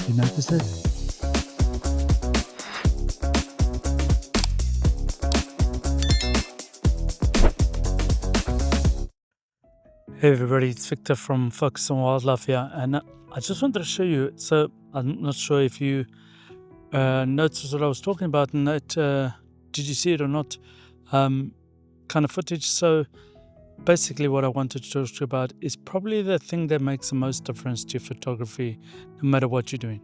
You notice it? Hey everybody, it's Victor from Focus on Wildlife here, and I just wanted to show you. So I'm not sure if you noticed what I was talking about, and that did you see it or not? Kind of footage. So basically, what I wanted to talk to you about is probably the thing that makes the most difference to your photography, no matter what you're doing.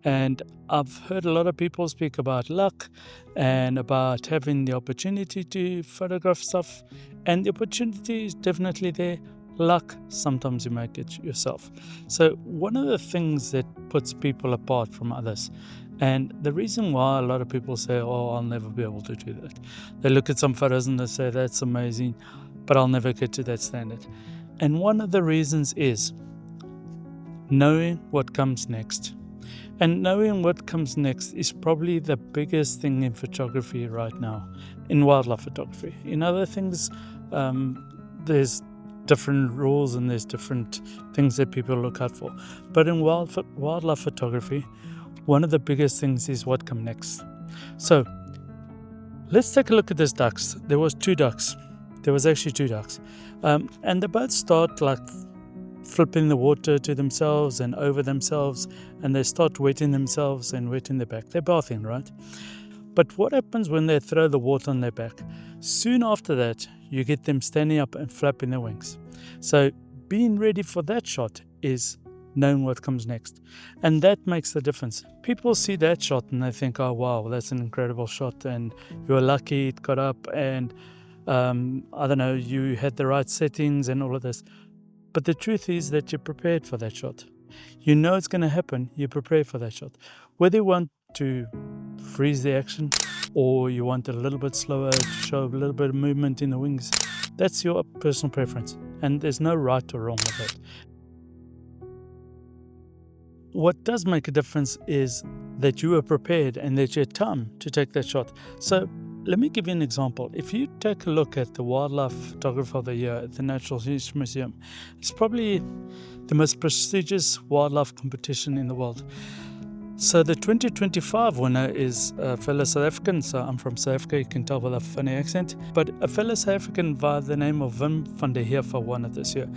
And I've heard a lot of people speak about luck and about having the opportunity to photograph stuff, and the opportunity is definitely there. Luck, sometimes you make it yourself. So one of the things that puts people apart from others, and the reason why a lot of people say, oh, I'll never be able to do that. They look at some photos and they say, that's amazing, but I'll never get to that standard. And one of the reasons is knowing what comes next. And knowing what comes next is probably the biggest thing in photography right now, in wildlife photography. In other things, there's different rules and there's different things that people look out for. But in wildlife photography, one of the biggest things is what comes next. So let's take a look at these ducks. There was actually two ducks. And the birds start like flipping the water to themselves and over themselves, and they start wetting themselves and wetting their back. They're bathing, right? But what happens when they throw the water on their back? Soon after that, you get them standing up and flapping their wings. So being ready for that shot is knowing what comes next. And that makes the difference. People see that shot and they think, oh, wow, that's an incredible shot. And you're lucky it got up, and I don't know, you had the right settings and all of this. But the truth is that you're prepared for that shot. You know it's going to happen. You're prepared for that shot. Whether you want to freeze the action or you want it a little bit slower to show a little bit of movement in the wings, that's your personal preference. And there's no right or wrong with that. What does make a difference is that you are prepared and that you had time to take that shot. So let me give you an example. If you take a look at the Wildlife Photographer of the Year at the Natural History Museum, it's probably the most prestigious wildlife competition in the world. So the 2025 winner is a fellow South African. So I'm from South Africa, you can tell by the funny accent. But a fellow South African by the name of Wim van der Heever won it this year.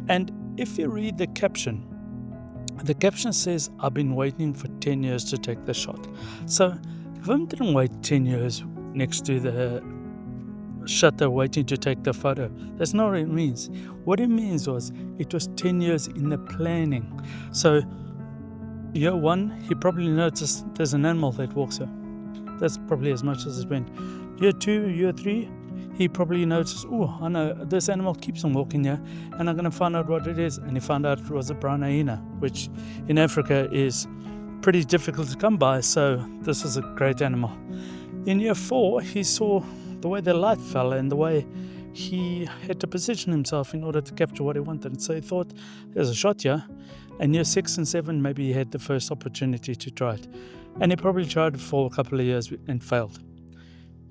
And if you read the caption says, I've been waiting for 10 years to take the shot. So Wim didn't wait 10 years next to the shutter waiting to take the photo. That's not what it means. What it means was it was 10 years in the planning. So year one, he probably noticed there's an animal that walks here. That's probably as much as it went. Year two, year three, he probably noticed, oh, I know this animal keeps on walking here and I'm going to find out what it is. And he found out it was a brown hyena, which in Africa is pretty difficult to come by. So this is a great animal. In year four, he saw the way the light fell and the way he had to position himself in order to capture what he wanted. And so he thought, there's a shot here. And year 6 and 7, maybe he had the first opportunity to try it. And he probably tried it for a couple of years and failed.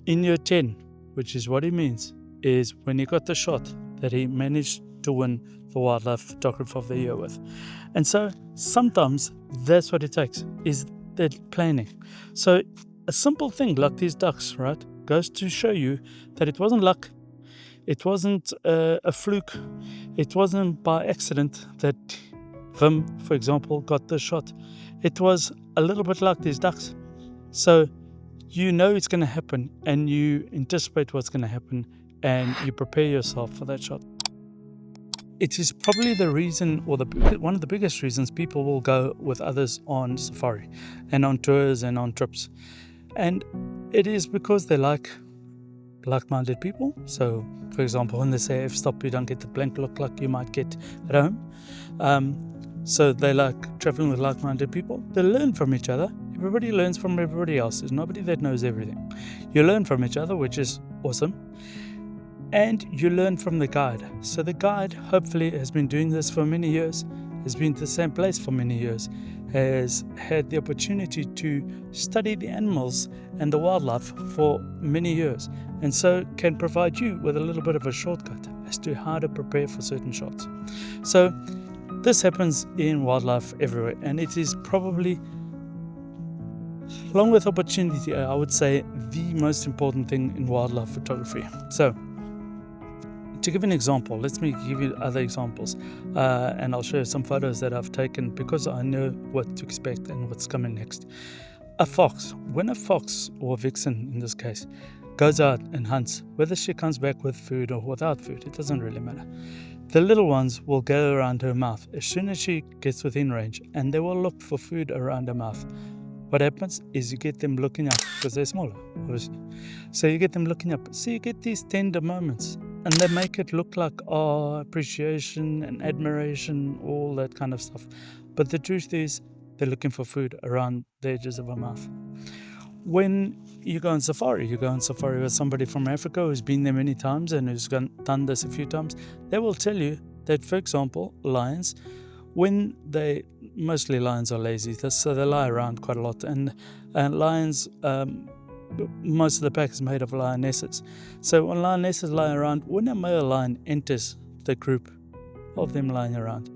In year 10, which is what he means, is when he got the shot that he managed to win the Wildlife Photographer of the Year with. And so sometimes that's what it takes, is that planning. So a simple thing like these ducks, right, goes to show you that it wasn't luck. It wasn't a fluke. It wasn't by accident that Wim, for example, got the shot. It was a little bit like these ducks. So you know it's going to happen and you anticipate what's going to happen and you prepare yourself for that shot. It is probably the reason, or one of the biggest reasons people will go with others on safari and on tours and on trips. And it is because they like-minded people. So, for example, when they say F stop, you don't get the blank look like you might get at home. So they like traveling with like-minded people. They learn from each other. Everybody learns from everybody else. There's nobody that knows everything. You learn from each other, which is awesome. And you learn from the guide. So the guide hopefully has been doing this for many years has been to the same place for many years, has had the opportunity to study the animals and the wildlife for many years, and so can provide you with a little bit of a shortcut as to how to prepare for certain shots. So this happens in wildlife everywhere, and it is probably, along with opportunity, I would say, the most important thing in wildlife photography. So to give an example, let me give you other examples, and I'll show you some photos that I've taken because I know what to expect and what's coming next. A fox, when a fox, or vixen in this case, goes out and hunts, whether she comes back with food or without food, it doesn't really matter. The little ones will go around her mouth as soon as she gets within range, and they will look for food around her mouth. What happens is you get them looking up because they're smaller, obviously. So you get them looking up. So you get these tender moments, and they make it look like appreciation and admiration, all that kind of stuff. But the truth is, they're looking for food around the edges of her mouth. When you go on safari with somebody from Africa who's been there many times and who's done this a few times, they will tell you that, for example, lions, mostly lions are lazy, so they lie around quite a lot, and lions, most of the pack is made of lionesses. So when lionesses lie around, when a male lion enters the group of them lying around,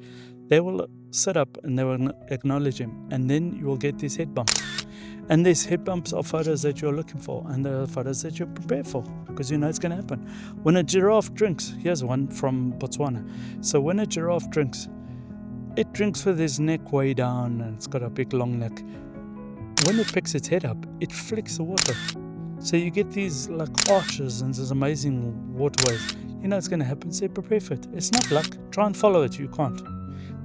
they will sit up and they will acknowledge him, and then you will get these head bumps. And these head bumps are photos that you're looking for, and they're photos that you're prepared for, because you know it's going to happen. When a giraffe drinks, here's one from Botswana. So when a giraffe drinks, it drinks with its neck way down, and it's got a big long neck. When it picks its head up, it flicks the water. So you get these like arches and these amazing waterways. You know it's going to happen, so prepare for it. It's not luck. Try and follow it. You can't.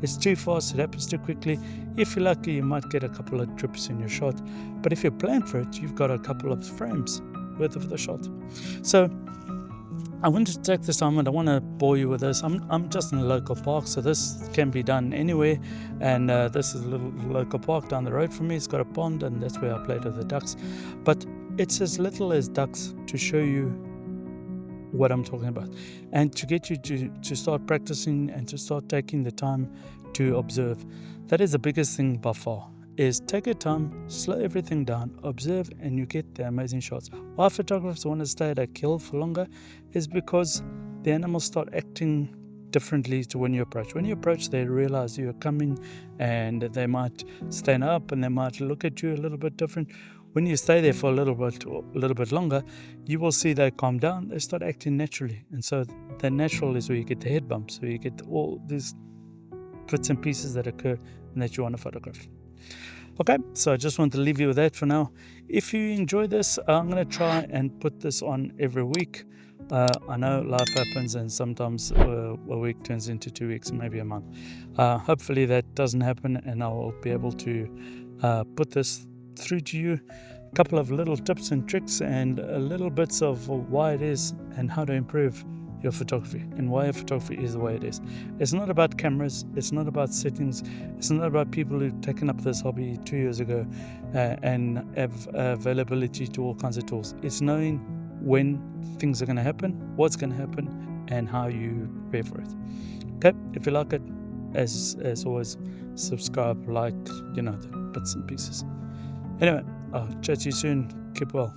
It's too fast, it happens too quickly. If you're lucky, you might get a couple of trips in your shot. But if you plan for it, you've got a couple of frames worth of the shot. So I wanted to take this time, and I want to bore you with this. I'm just in a local park, so this can be done anywhere. And this is a little local park down the road from me. It's got a pond, and that's where I played with the ducks. But it's as little as ducks to show you what I'm talking about, and to get you to start practicing and to start taking the time to observe. That is the biggest thing by far, is take your time, slow everything down, observe, and you get the amazing shots. Why photographers want to stay at a kill for longer is because the animals start acting differently to when you approach. When you approach, they realize you're coming, and they might stand up and they might look at you a little bit different. When you stay there for a little bit longer, you will see they calm down, they start acting naturally. And so the natural is where you get the head bumps, where you get all these bits and pieces that occur and that you want to photograph. Okay, so I just want to leave you with that for now. If you enjoy this, I'm going to try and put this on every week. I know life happens, and sometimes a week turns into 2 weeks, maybe a month. Hopefully that doesn't happen, and I'll be able to put this through to you, a couple of little tips and tricks and little bits of why it is and how to improve your photography and why your photography is the way it is. It's not about cameras, it's not about settings, it's not about people who've taken up this hobby 2 years ago and have availability to all kinds of tools. It's knowing when things are going to happen, what's going to happen, and how you prepare for it. Okay, if you like it, as always, subscribe, like, the bits and pieces. Anyway, I'll chat to you soon. Keep well.